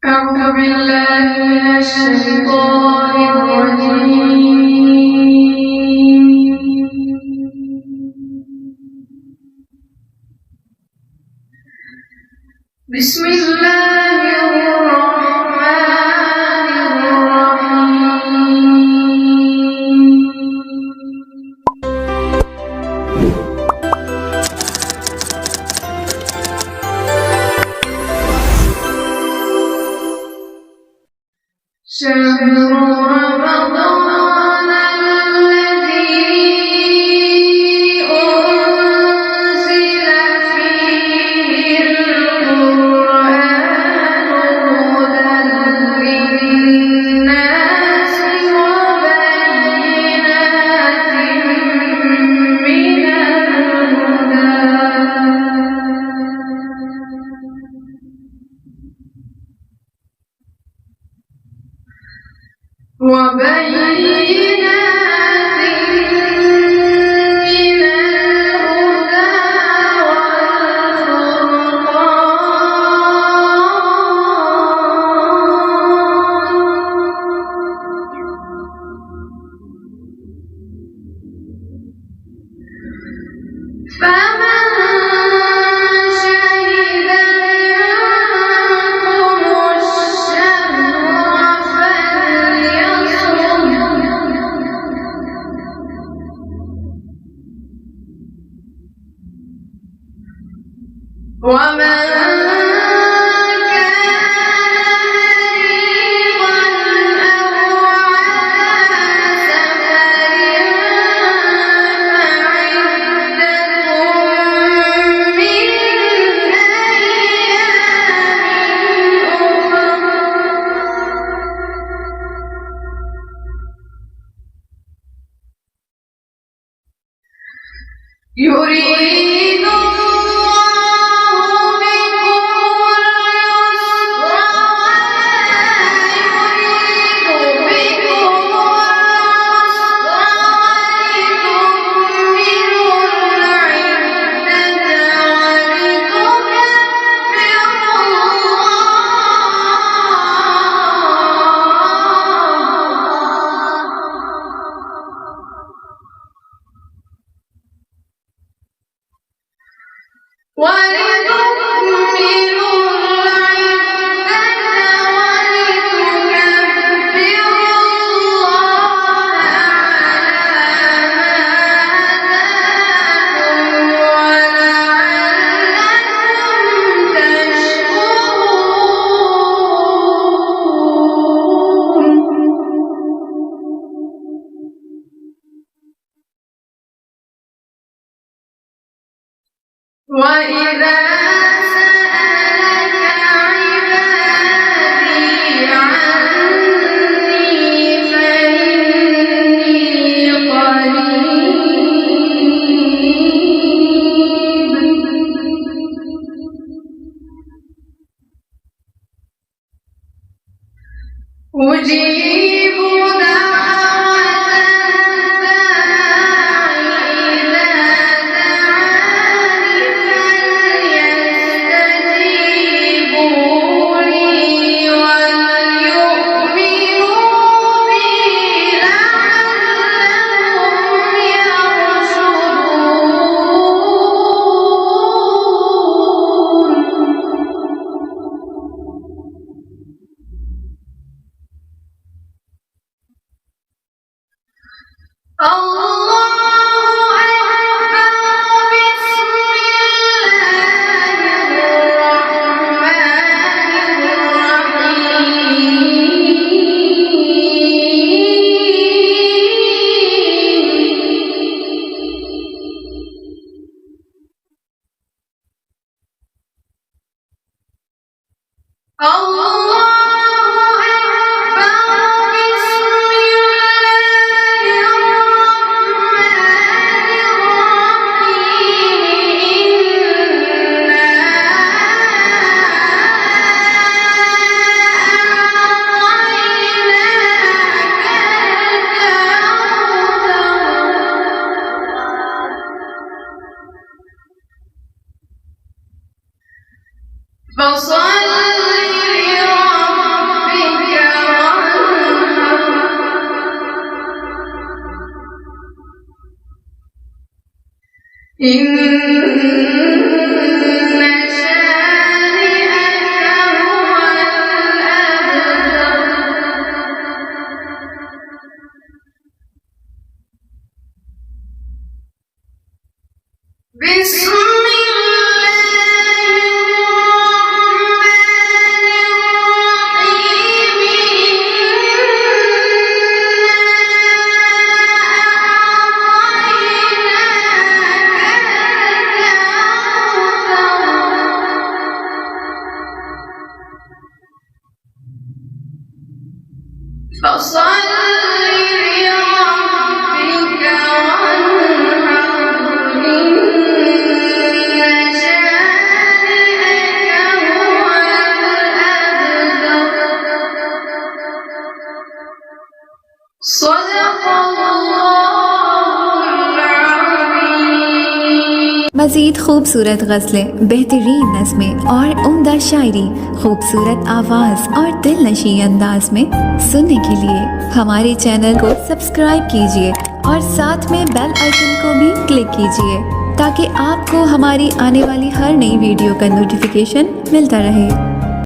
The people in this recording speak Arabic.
أعوذ بالله من الشيطان الرجيم. بسم الله الرحمن الرحيم. شهر رمضان الذي أنزل فيه القرآن هدى للناس وبينات من الهدى فمن شهد منكم الشهر فليصم، ومن يريد الله بكم اليسر ولا يريد بكم العسر ولتكملوا العدة ولتكبروا وإذا سألك عبادي عني فإني قريب أجيب دعوة الداعِ إذا دعاني فليستجيبوا لي وليؤمنوا بي لعلهم يرشدون. الله أكبر. بسم الله الرحمن الرحيم. الله أكبر. بسم الله فصل لربك إن شانئك هو الأبتر بسم الله الرحمن الرحيم فصل لربك وانحر إن شانئك هو الأبتر صدق الله العظيم मज़ीद खूबसूरत गज़लें, बेहतरीन नज़्में और उम्दा शायरी खूबसूरत आवाज़ और दिल नशी अंदाज में सुनने के लिए हमारे चैनल को सब्सक्राइब कीजिए और साथ में बेल आइकन को भी क्लिक कीजिए ताकि आपको हमारी आने वाली हर नई वीडियो का नोटिफिकेशन मिलता रहे।